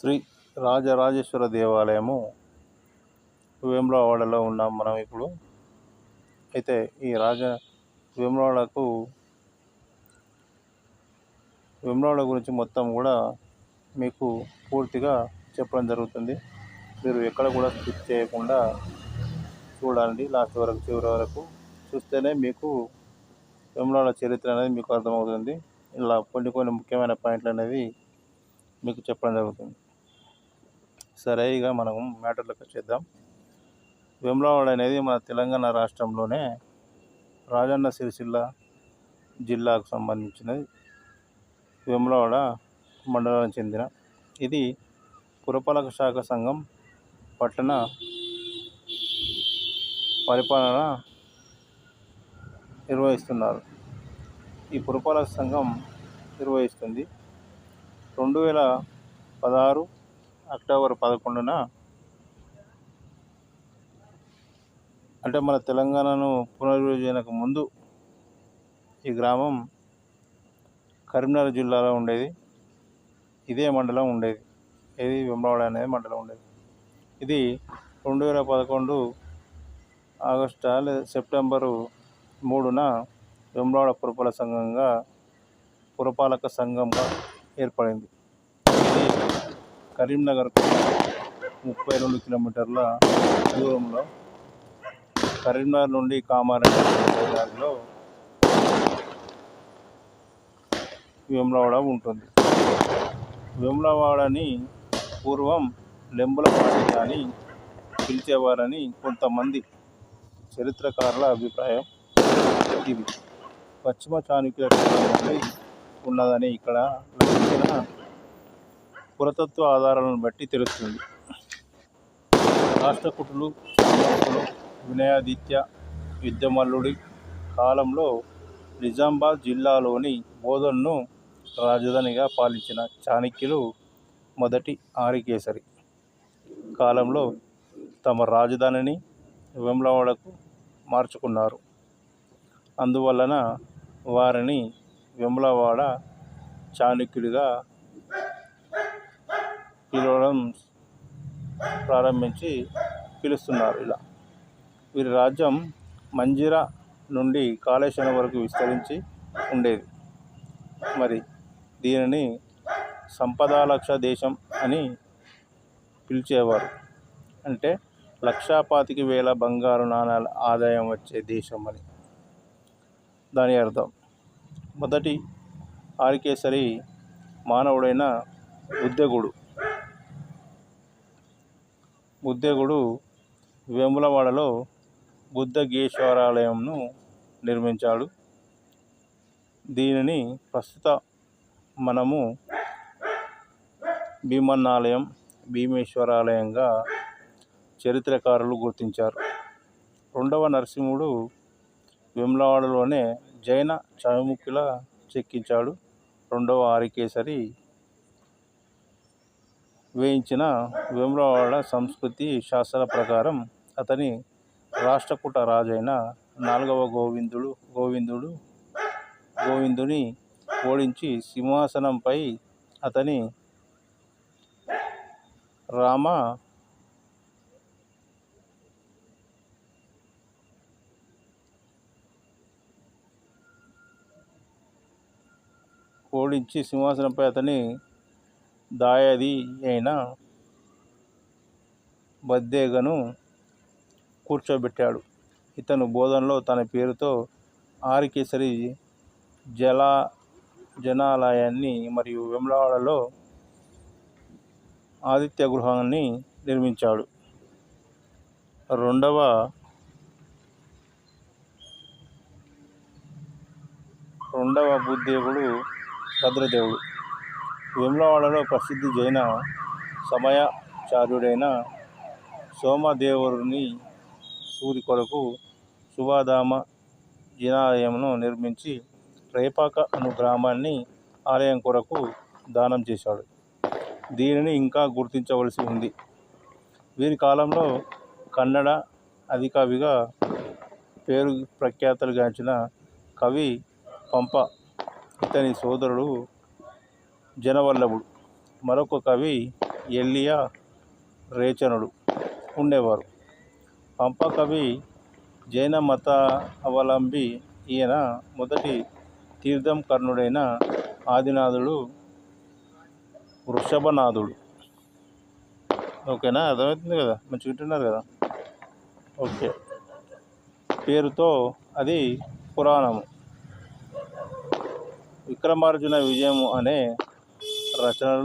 శ్రీ రాజరాజేశ్వర దేవాలయము వేములవాడలో ఉన్నాం మనం ఇప్పుడు. అయితే ఈ వేములవాడ గురించి మొత్తం కూడా మీకు పూర్తిగా చెప్పడం జరుగుతుంది. మీరు ఎక్కడ కూడా స్కిప్ చేయకుండా చూడండి, లాస్ట్ వరకు, చివరి వరకు చూస్తేనే మీకు వేములవాడ చరిత్ర అనేది మీకు అర్థమవుతుంది. ఇలా కొన్ని ముఖ్యమైన పాయింట్లు అనేవి మీకు చెప్పడం జరుగుతుంది. సరే, ఇక మనం మ్యాటర్లోకి వచ్చేద్దాం. వేములవాడ అనేది మన తెలంగాణ రాష్ట్రంలోనే రాజన్న సిరిసిల్ల జిల్లాకు సంబంధించినది. వేములవాడ మండలానికి చెందిన ఇది పురపాలక శాఖ సంఘం పట్టణ పరిపాలన నిర్వహిస్తున్నారు. ఈ పురపాలక సంఘం నిర్వహిస్తుంది. 2016 అక్టోబర్ 11న, అంటే మన తెలంగాణను పునర్విభజనకు ముందు ఈ గ్రామం కరీంనగర్ జిల్లాలో ఉండేది. ఇదే మండలం ఉండేది, ఇది వేములవాడ అనేది మండలం ఉండేది. ఇది 2011 ఆగస్టు లేదా సెప్టెంబరు 3న వేములవాడ పురపాలక సంఘంగా ఏర్పడింది. ఇది కరీంనగర్కు 32 కిలోమీటర్ల దూరంలో, కరీంనగర్ నుండి కామారెడ్డి దారిలో వేములవాడ ఉంటుంది. వేములవాడని పూర్వం లెంబులపాటి అని పిలిచేవారని కొంతమంది చరిత్రకారుల అభిప్రాయం. ఇది పశ్చిమ చాళుక్యుల నుండి ఉన్నదని ఇక్కడ లభించిన పురాతత్వ ఆధారాలను బట్టి తెలుస్తుంది. రాష్ట్రకూటులు, సామంతులు, వినయాదిత్య, యుద్ధమల్లుడి కాలంలో నిజామాబాద్ జిల్లాలోని బోధన్ను రాజధానిగా పాలించిన చాళుక్యులు మొదటి ఆరికేసరి కాలంలో తమ రాజధానిని వేములవాడకు మార్చుకున్నారు. అందువలన వారిని వేములవాడ చాళుక్యుడిగా పిలవడం పిలుస్తున్నారు. ఇలా వీరి రాజ్యం మంజిరా నుండి కాళేశ్వరం వరకు విస్తరించి ఉండేది. మరి దీనిని సంపదాలక్ష దేశం అని పిలిచేవారు. అంటే 1,25,000 బంగారు నాణాల ఆదాయం వచ్చే దేశం అని దాని అర్థం. మొదటి ఆరికేసరి మానవుడైన బుద్ధేగుడు వేములవాడలో బుద్ధగేశ్వరాలయంను నిర్మించాడు. దీనిని ప్రస్తుత మనము భీమన్నాలయం, భీమేశ్వరాలయంగా చరిత్రకారులు గుర్తించారు. రెండవ నరసింహుడు వేములవాడలోనే జైన చౌముఖిల చెక్కించాడు. రెండవ ఆరికేసరి వేయించిన వేములవాడ సంస్కృతి శాస్త్రాల ప్రకారం అతని రాష్ట్రకూట రాజైన 4వ గోవిందుని ఓడించి సింహాసనంపై అతని దాయాది అయిన బద్దెగను కూర్చోబెట్టాడు. ఇతను బోధనలో తన పేరుతో ఆరికేసరి జనాలయాన్ని మరియు వేములవాడలో ఆదిత్య గృహాన్ని నిర్మించాడు. రెండవ బుద్ధేగుడు భద్రదేవుడు. వేములవాడలో ప్రసిద్ధ జైన సమయాచార్యుడైన సోమదేవరుని సూరి కొరకు శుభధామ జినాలయంను నిర్మించి రేపాక అను గ్రామాన్ని ఆలయం కొరకు దానం చేశాడు. దీనిని ఇంకా గుర్తించవలసి ఉంది. వీరి కాలంలో కన్నడ ఆదికవిగా పేరు ప్రఖ్యాతులుగాంచిన కవి పంప, ఇతని సోదరుడు జనవల్లభుడు, మరొక కవి ఎల్లియా రేచనుడు ఉండేవారు. పంప కవి జైన మత అవలంబి. ఈయన మొదటి తీర్థంకరుడైన ఆదినాథుడు వృషభనాథుడు. ఓకేనా, అర్థమవుతుంది కదా, మంచిగా వింటున్నారు కదా. ఓకే, పేరుతో అది పురాణము. విక్రమార్జున విజయం అనే రచనలు